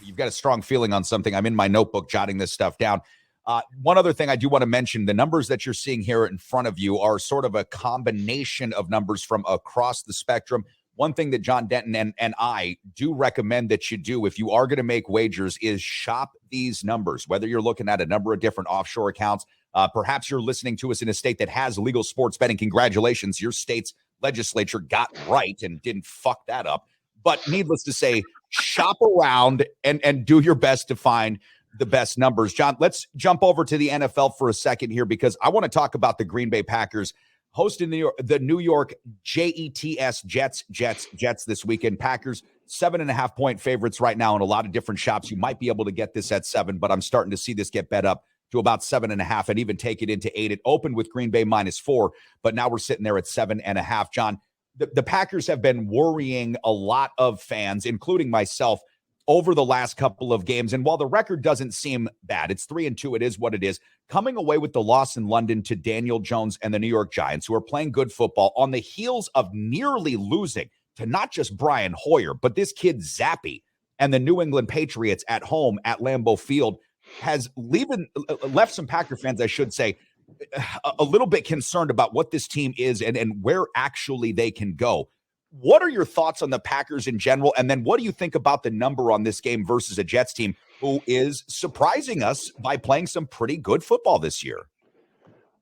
You've got a strong feeling on something. I'm in my notebook jotting this stuff down. One other thing I do want to mention, the numbers that you're seeing here in front of you are sort of a combination of numbers from across the spectrum. One thing that Jon Denton and I do recommend that you do if you are going to make wagers is shop these numbers, whether you're looking at a number of different offshore accounts. Perhaps you're listening to us in a state that has legal sports betting. Congratulations. Your state's legislature got right and didn't fuck that up. But needless to say, shop around and do your best to find the best numbers. John, let's jump over to the NFL for a second here because I want to talk about the Green Bay Packers hosting the New York Jets this weekend. Packers 7.5-point favorites right now in a lot of different shops. You might be able to get this at 7, but I'm starting to see this get bet up to about 7.5 and even take it into 8. It opened with Green Bay -4, but now we're sitting there at 7.5. John, the Packers have been worrying a lot of fans, including myself, over the last couple of games. And while the record doesn't seem bad, it's 3-2. It is what it is. Coming away with the loss in London to Daniel Jones and the New York Giants, who are playing good football on the heels of nearly losing to not just Brian Hoyer, but this kid Zappy and the New England Patriots at home at Lambeau Field has left some Packer fans, I should say, a little bit concerned about what this team is and where actually they can go. What are your thoughts on the Packers in general? And then what do you think about the number on this game versus a Jets team who is surprising us by playing some pretty good football this year?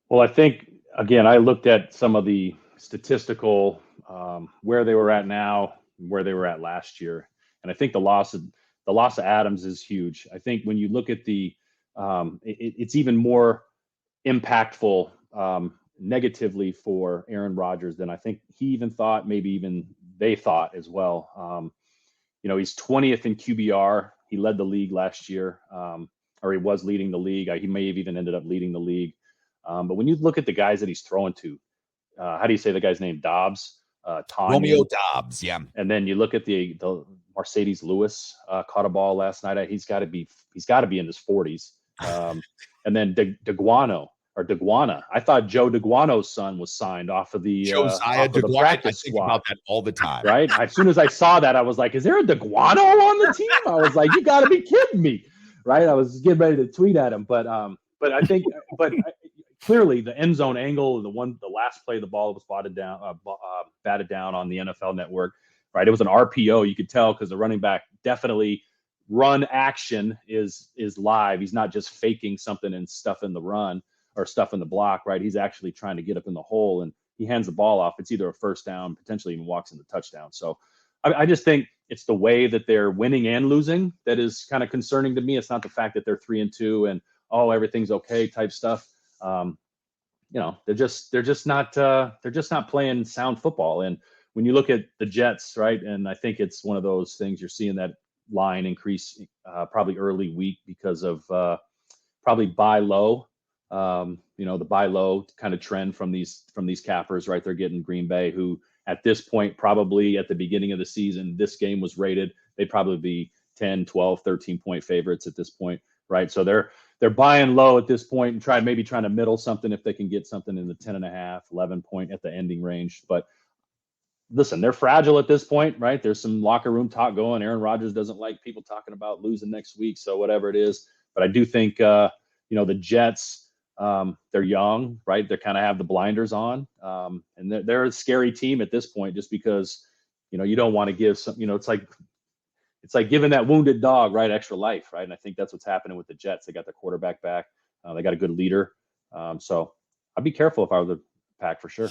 Well, I think, again, I looked at some of the statistical where they were at now, where they were at last year. And I think the loss of Adams is huge. I think when you look at it's even more impactful negatively for Aaron Rodgers than I think he even thought, maybe even they thought as well. He's 20th in QBR. He led the league last year, or he was leading the league. He may have even ended up leading the league. But when you look at the guys that he's throwing to, how do you say the guy's name? Dobbs? Romeo Dobbs, yeah. And then you look at the Mercedes Lewis caught a ball last night. He's got to be in his 40s. And then Deguana. I thought Joe Deguano's son was signed off of the Josiah Deguana. Practice I think squad. about that all the time. Right? As soon as I saw that, I was like, "Is there a Deguano on the team?" I was like, "You got to be kidding me!" Right? I was getting ready to tweet at him, but I think, clearly the end zone angle, the last play, the ball was batted down on the NFL Network. Right? It was an RPO. You could tell because the running back definitely run action is live. He's not just faking something and stuff in the run or stuff in the block, right? He's actually trying to get up in the hole, and he hands the ball off. It's either a first down, potentially even walks into touchdown. So I just think it's the way that they're winning and losing that is kind of concerning to me. It's not the fact that they're 3-2 and everything's okay type stuff. They're just not playing sound football. And when you look at the Jets, right, and I think it's one of those things you're seeing that line increase probably early week because of probably buy low. The buy low kind of trend from these cappers, right? They're getting Green Bay, who at this point, probably at the beginning of the season, this game was rated, they'd probably be 10, 12, 13-point favorites at this point, right? So they're buying low at this point and trying to middle something if they can get something in the 10.5, 11-point at the ending range. But listen, they're fragile at this point, right? There's some locker room talk going. Aaron Rodgers doesn't like people talking about losing next week, so whatever it is. But I do think, the Jets, they're young, right? They kind of have the blinders on, and they're a scary team at this point, just because, you don't want to give some, it's like giving that wounded dog, right, extra life, right? And I think that's what's happening with the Jets. They got their quarterback back. They got a good leader. So I'd be careful if I were the Pack for sure.